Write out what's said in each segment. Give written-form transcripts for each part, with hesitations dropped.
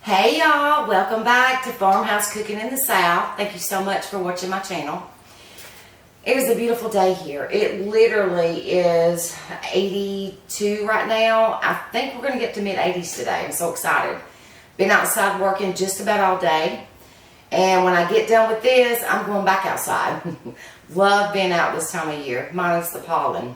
Hey y'all, welcome back to Farmhouse Cooking in the South. Thank you so much for watching my channel. It is a beautiful day here. It literally is 82 right now. I think we're going to get to mid-80s today. I'm so excited. Been outside working just about all day. And when I get done with this, I'm going back outside. Love being out this time of year, minus the pollen.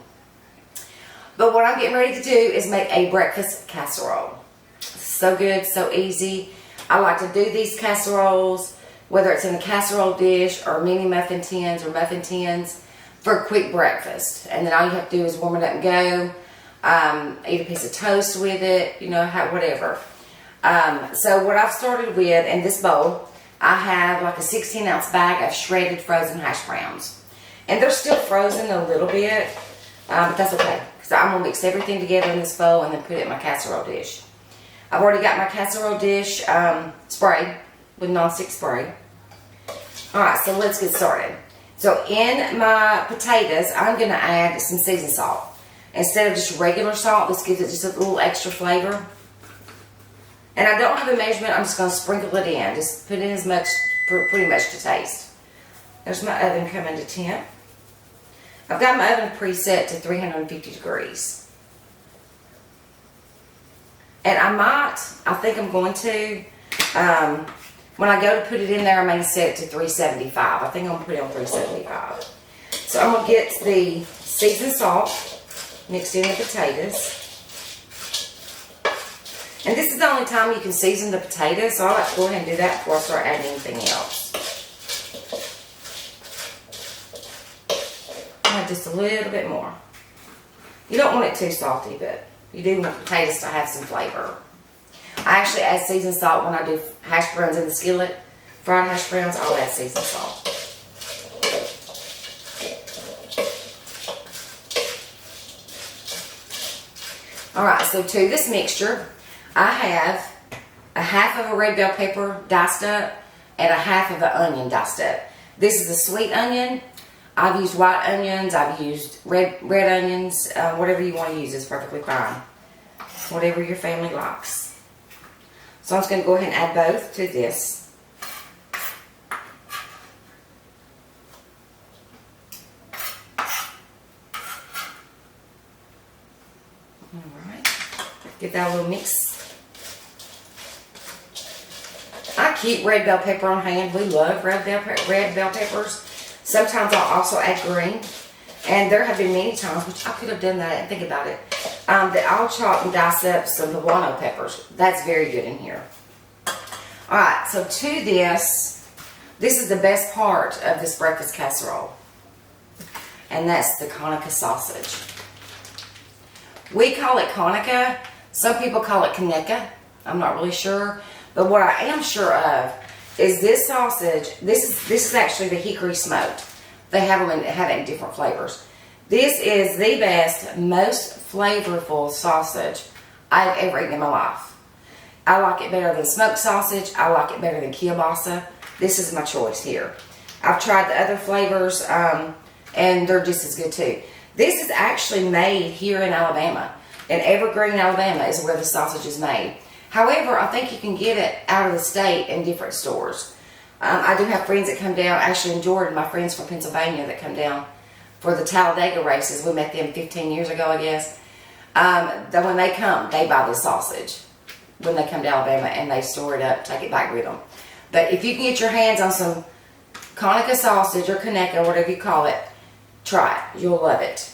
But what I'm getting ready to do is make a breakfast casserole. So good, so easy. I like to do these casseroles, whether it's in a casserole dish or mini muffin tins or muffin tins, for a quick breakfast. And then all you have to do is warm it up and go. Eat a piece of toast with it, you know, whatever. So what I've started with in this bowl, I have like a 16-ounce bag of shredded frozen hash browns. And they're still frozen a little bit, but that's okay. So I'm going to mix everything together in this bowl and then put it in my casserole dish. I've already got my casserole dish sprayed with nonstick spray. Alright, so let's get started. So in my potatoes, I'm going to add some seasoned salt. Instead of just regular salt, this gives it just a little extra flavor. And I don't have a measurement, I'm just going to sprinkle it in. Just put in as much, pretty much to taste. There's my oven coming to temp. I've got my oven preset to 350 degrees. And I think I'm going to, when I go to put it in there, I may set it to 375. I think I'm going to put it on 375. So I'm going to get the seasoned salt mixed in the potatoes. And this is the only time you can season the potatoes, so I like to go ahead and do that before I start adding anything else. Add just a little bit more. You don't want it too salty, but you do want potatoes to have some flavor. I actually add seasoned salt when I do hash browns in the skillet. Fried hash browns, I'll add seasoned salt. Alright, so to this mixture, I have a half of a red bell pepper diced up and a half of an onion diced up. This is a sweet onion. I've used white onions, I've used red onions, whatever you want to use is perfectly fine. Whatever your family likes. So I'm just going to go ahead and add both to this. Alright, get that little mix. I keep red bell pepper on hand. We love red bell peppers. Sometimes I'll also add green. And there have been many times, which I could have done that, I didn't think about it, that I'll chop and dice up some poblano peppers. That's very good in here. Alright, so to this is the best part of this breakfast casserole. And that's the Conecuh sausage. We call it Conecuh. Some people call it Conecuh. I'm not really sure. But what I am sure of is this sausage, this is actually the hickory smoked. They have it in different flavors. This is the best, most flavorful sausage I've ever eaten in my life. I like it better than smoked sausage. I like it better than kielbasa. This is my choice here. I've tried the other flavors, and they're just as good too. This is actually made here in Alabama. In Evergreen, Alabama is where the sausage is made. However, I think you can get it out of the state in different stores. I do have friends that come down, actually in Jordan, my friends from Pennsylvania that come down for the Talladega races. We met them 15 years ago, I guess. That when they come, they buy this sausage when they come to Alabama and they store it up, take it back with them. But if you can get your hands on some Conecuh sausage or Conecuh, whatever you call it, try it. You'll love it.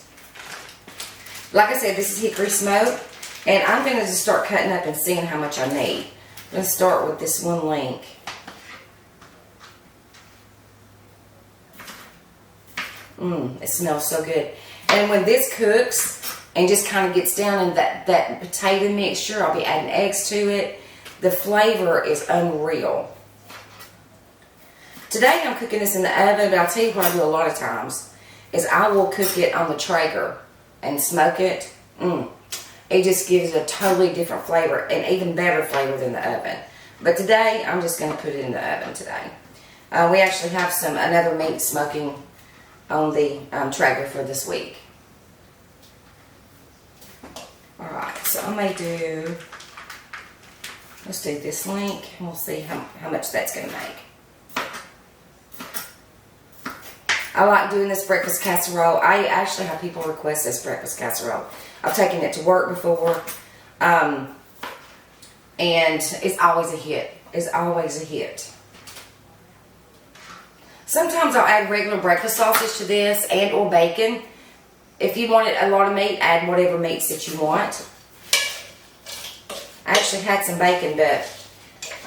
Like I said, this is hickory smoked. And I'm going to just start cutting up and seeing how much I need. I'm going to start with this one link. It smells so good. And when this cooks and just kind of gets down in that potato mixture, I'll be adding eggs to it. The flavor is unreal. Today I'm cooking this in the oven, but I'll tell you what I do a lot of times is I will cook it on the Traeger and smoke it. It just gives a totally different flavor and even better flavor than the oven. But today I'm just going to put it in the oven today. We actually have another meat smoking on the Traeger for this week. Alright, so I may do Let's do this link and we'll see how much that's going to make. I like doing this breakfast casserole. I actually have people request this breakfast casserole. I've taken it to work before. And it's always a hit. It's always a hit. Sometimes I'll add regular breakfast sausage to this and or bacon. If you wanted a lot of meat, add whatever meats that you want. I actually had some bacon, but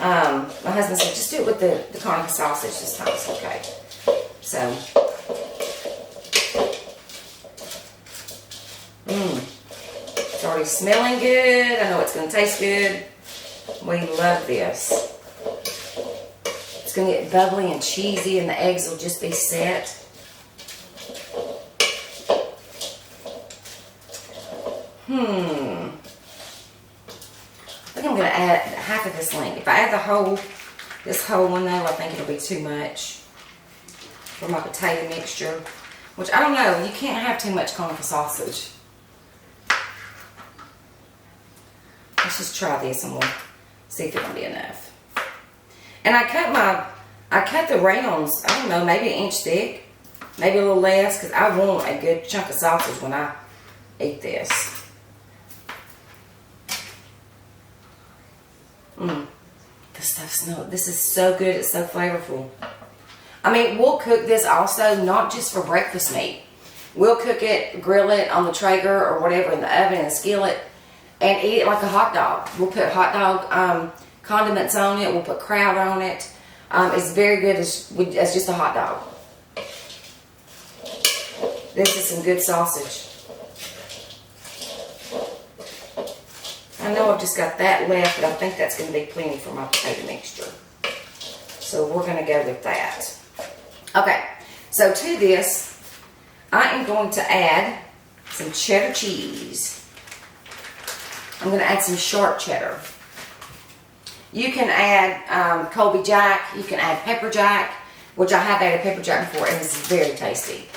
my husband said just do it with the Conecuh sausage this time. It's okay. So, it's already smelling good. I know it's going to taste good. We love this. It's going to get bubbly and cheesy, and the eggs will just be set. I think I'm going to add half of this link. If I add this whole one though, I think it'll be too much for my potato mixture. Which, I don't know, you can't have too much Conecuh sausage. Let's just try this and we'll see if it'll be enough. And I cut the rounds, I don't know, maybe an inch thick. Maybe a little less, because I want a good chunk of sausage when I eat this. This is so good. It's so flavorful. I mean, we'll cook this also, not just for breakfast meat. We'll cook it, grill it on the Traeger or whatever in the oven in a skillet, and eat it like a hot dog. We'll put hot dog condiments on it. We'll put crowd on it. It's very good as just a hot dog. This is some good sausage. I know I've just got that left, but I think that's going to be plenty for my potato mixture. So we're going to go with that. Okay, so to this, I am going to add some cheddar cheese. I'm going to add some sharp cheddar. You can add Colby Jack, you can add pepper jack, which I have added pepper jack before, and it's very tasty.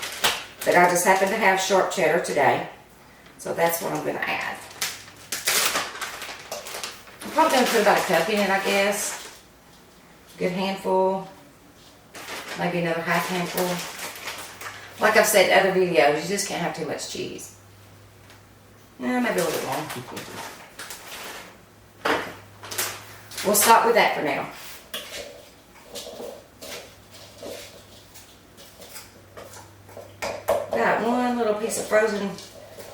But I just happen to have sharp cheddar today, so that's what I'm going to add. I'm probably going to put about a cup in it, I guess. Good handful. Maybe another half handful. Like I've said in other videos, you just can't have too much cheese. Maybe a little bit more. We'll stop with that for now. Got one little piece of frozen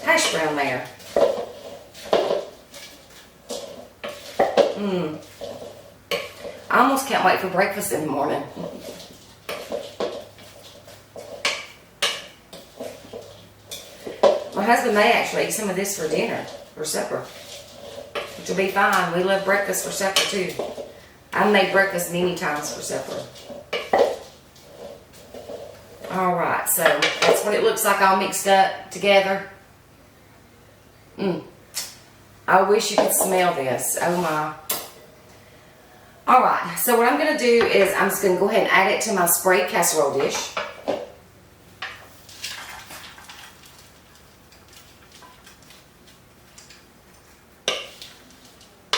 hash brown there. I almost can't wait for breakfast in the morning. My husband may actually eat some of this for dinner, for supper, which will be fine. We love breakfast for supper too. I've made breakfast many times for supper. Alright, so that's what it looks like all mixed up together. I wish you could smell this. Oh my. Alright, so what I'm going to do is I'm just going to go ahead and add it to my sprayed casserole dish.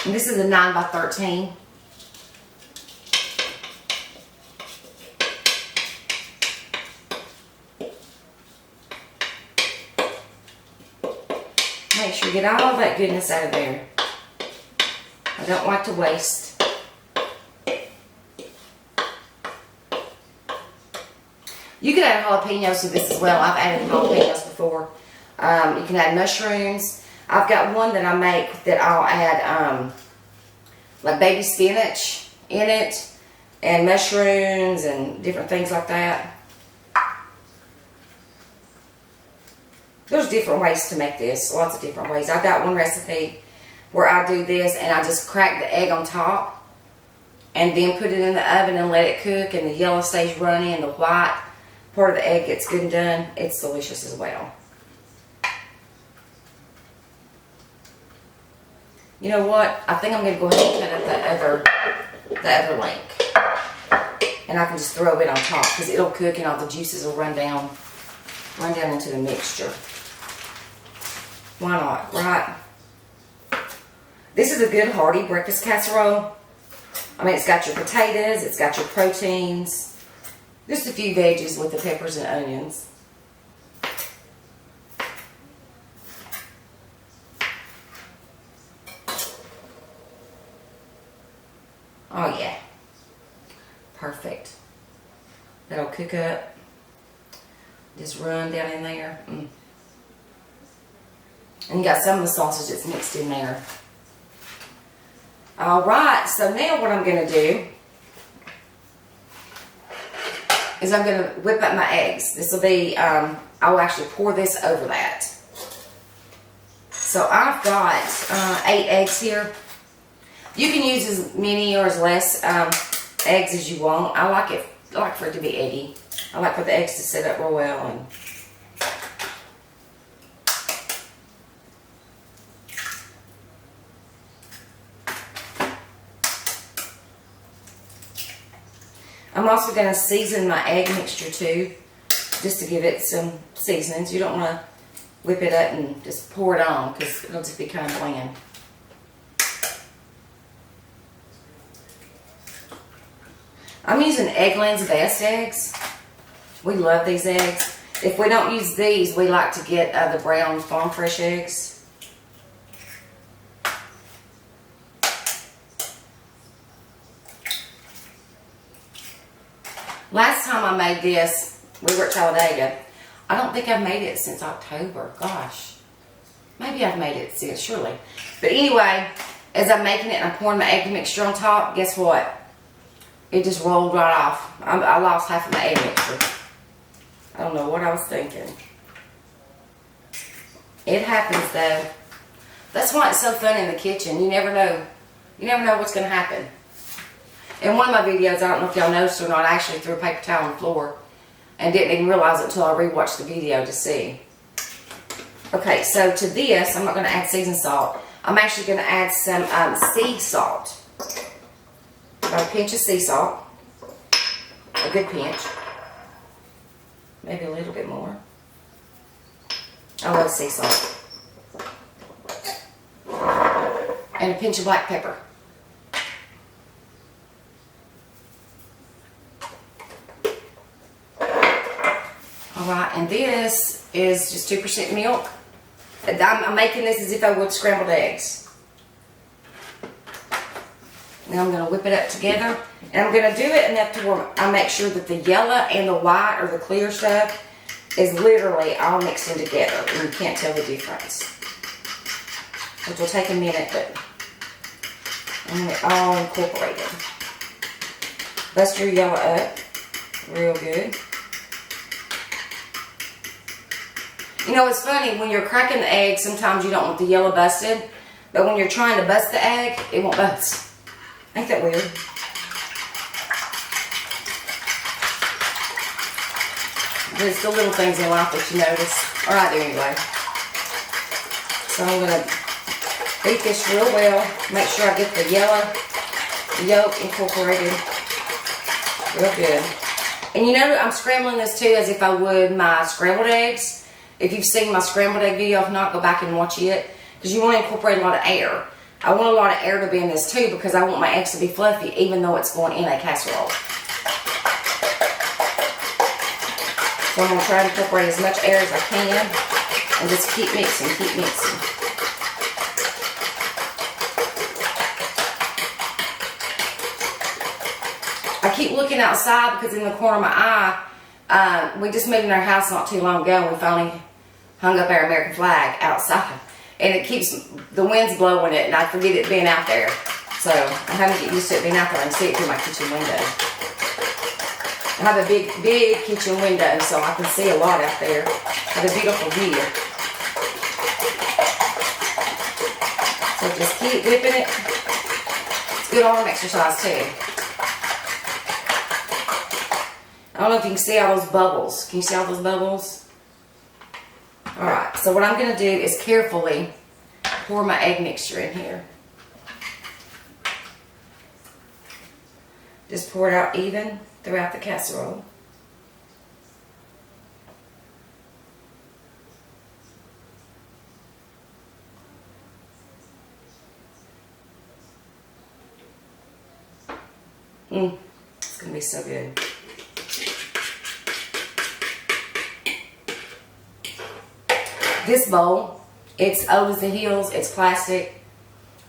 And this is a 9 by 13. Make sure you get all that goodness out of there. I don't like to waste. You can add jalapenos to this as well. I've added jalapenos before. You can add mushrooms. I've got one that I make that I'll add like baby spinach in it and mushrooms and different things like that. There's different ways to make this. Lots of different ways. I've got one recipe where I do this and I just crack the egg on top and then put it in the oven and let it cook, and the yellow stays runny and the white part of the egg gets good and done. It's delicious as well. You know what? I think I'm going to go ahead and cut up the other link. And I can just throw it on top because it'll cook and all the juices will run down into the mixture. Why not, right? This is a good hearty breakfast casserole. I mean, it's got your potatoes, it's got your proteins, just a few veggies with the peppers and onions. Oh yeah, perfect. That'll cook up. Just run down in there. And you got some of the sausage that's mixed in there. Alright, so now what I'm going to do is I'm going to whip up my eggs. This will be, I'll actually pour this over that. So I've got 8 eggs here. You can use as many or as less eggs as you want. I like for it to be eggy. I like for the eggs to sit up real well. And I'm also going to season my egg mixture too, just to give it some seasonings. You don't want to whip it up and just pour it on because it'll just be kind of bland. I'm using Eggland's Best eggs. We love these eggs. If we don't use these, we like to get the brown farm fresh eggs. Last time I made this, we were at Talladega. I don't think I've made it since October. Gosh. Maybe I've made it since, surely. But anyway, as I'm making it and I'm pouring my egg mixture on top, guess what? It just rolled right off. I lost half of my egg mixture. I don't know what I was thinking. It happens though. That's why it's so fun in the kitchen. You never know. You never know what's going to happen. In one of my videos, I don't know if y'all noticed or not, I actually threw a paper towel on the floor and didn't even realize it until I rewatched the video to see. Okay, so to this, I'm not going to add seasoned salt. I'm actually going to add some sea salt. About a pinch of sea salt. A good pinch. Maybe a little bit more. I love sea salt. And a pinch of black pepper. Alright, and this is just 2% milk. I'm making this as if I would scrambled eggs. Now I'm going to whip it up together. And I'm going to do it enough to where I make sure that the yellow and the white or the clear stuff is literally all mixed in together. And you can't tell the difference. Which will take a minute, but I want it all incorporated. Bust your yellow up real good. You know, it's funny, when you're cracking the egg, sometimes you don't want the yellow busted, but when you're trying to bust the egg, it won't bust. Ain't that weird? It's the little things in life that you notice. Alright, there anyway. So I'm going to beat this real well. Make sure I get the yellow yolk incorporated real good. And you know, I'm scrambling this too as if I would my scrambled eggs. If you've seen my scrambled egg video, if not, go back and watch it. Because you want to incorporate a lot of air. I want a lot of air to be in this too because I want my eggs to be fluffy even though it's going in a casserole. So I'm going to try to incorporate as much air as I can and just keep mixing, keep mixing. I keep looking outside because in the corner of my eye, we just moved in our house not too long ago and we finally hung up our American flag outside. And it keeps, the wind's blowing it and I forget it being out there. So I have to get used to it being out there and see it through my kitchen window. I have a big kitchen window so I can see a lot out there. I have a beautiful view. So just keep whipping it. It's good arm exercise too. I don't know if you can see all those bubbles. Can you see all those bubbles? Alright, so what I'm going to do is carefully pour my egg mixture in here. Just pour it out even throughout the casserole. It's going to be so good. This bowl, it's old as the hills. It's plastic.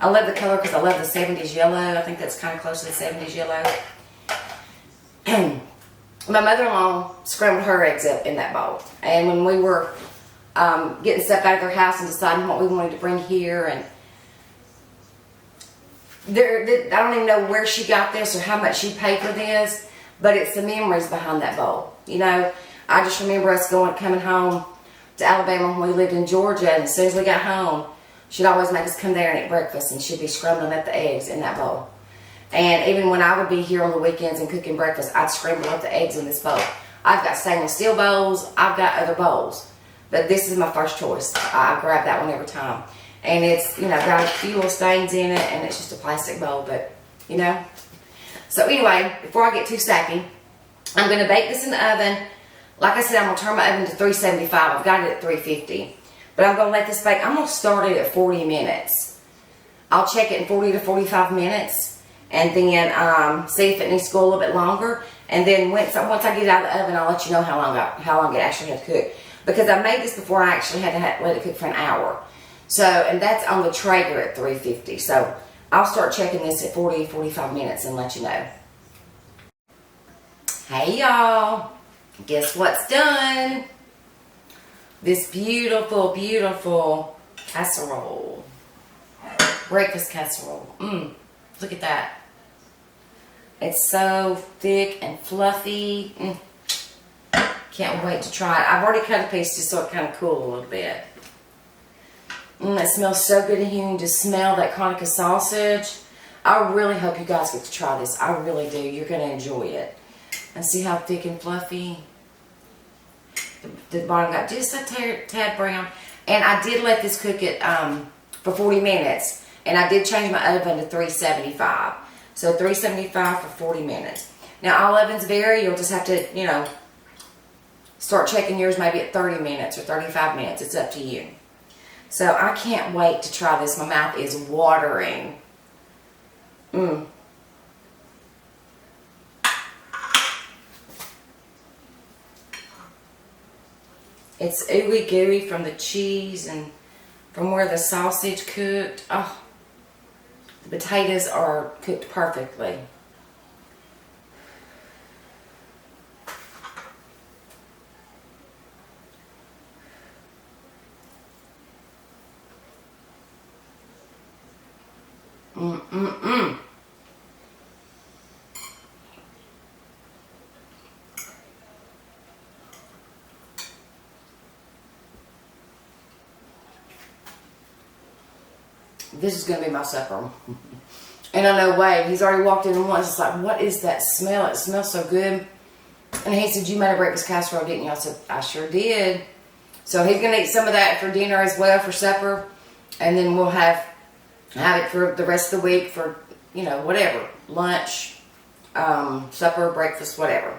I love the color because I love the 70s yellow. I think that's kind of close to the 70s yellow. My mother-in-law scrambled her eggs up in that bowl. And when we were getting stuff out of their house and deciding what we wanted to bring here, and I don't even know where she got this or how much she paid for this, but it's the memories behind that bowl. You know, I just remember us coming home to Alabama when we lived in Georgia, and as soon as we got home, she'd always make us come there and eat breakfast, and she'd be scrambling up the eggs in that bowl. And even when I would be here on the weekends and cooking breakfast, I'd scramble up the eggs in this bowl. I've got stainless steel bowls. I've got other bowls. But this is my first choice. I grab that one every time. And it's, you know, got a few little stains in it, and it's just a plastic bowl, but, you know. So anyway, before I get too sappy, I'm going to bake this in the oven. Like I said, I'm going to turn my oven to 375. I've got it at 350. But I'm going to let this bake. I'm going to start it at 40 minutes. I'll check it in 40 to 45 minutes. And then see if it needs to go a little bit longer. And then once I get it out of the oven, I'll let you know how long it actually had to cook. Because I made this before I actually had to let it cook for an hour. So, and that's on the Traeger at 350. So, I'll start checking this at 40, 45 minutes and let you know. Hey y'all, guess what's done? This beautiful, beautiful casserole. Breakfast casserole. Look at that. It's so thick and fluffy. Can't wait to try it. I've already cut a piece just so it kind of cool a little bit. It smells so good in here. You can just smell that Conecuh sausage. I really hope you guys get to try this. I really do. You're going to enjoy it. And see how thick and fluffy. The bottom got just a tad brown. And I did let this cook it for 40 minutes. And I did change my oven to 375. So 375 for 40 minutes. Now all ovens vary. You'll just have to, you know, start checking yours maybe at 30 minutes or 35 minutes. It's up to you. So I can't wait to try this. My mouth is watering. It's ooey gooey from the cheese and from where the sausage cooked. Oh, the potatoes are cooked perfectly. This is going to be my supper. And I know Wade, he's already walked in once. It's like, what is that smell? It smells so good. And he said, you made a breakfast casserole, didn't you? I said, I sure did. So he's going to eat some of that for dinner as well, for supper. And then we'll have it for the rest of the week for, you know, whatever. Lunch, supper, breakfast, whatever.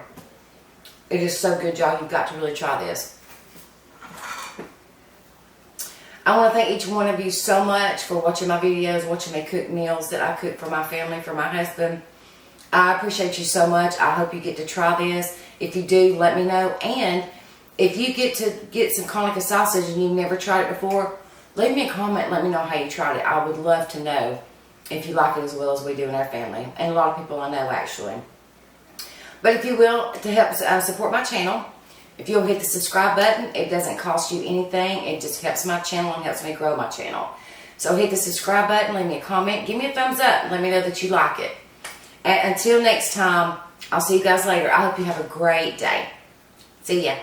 It is so good, y'all. You've got to really try this. I want to thank each one of you so much for watching my videos, watching me cook meals that I cook for my family, for my husband. I appreciate you so much. I hope you get to try this. If you do, let me know. And if you get to get some Conecuh sausage and you've never tried it before, leave me a comment and let me know how you tried it. I would love to know if you like it as well as we do in our family. And a lot of people I know, actually. But if you will, to help support my channel, if you'll hit the subscribe button, it doesn't cost you anything. It just helps my channel and helps me grow my channel. So hit the subscribe button, leave me a comment, give me a thumbs up, and let me know that you like it. And until next time, I'll see you guys later. I hope you have a great day. See ya.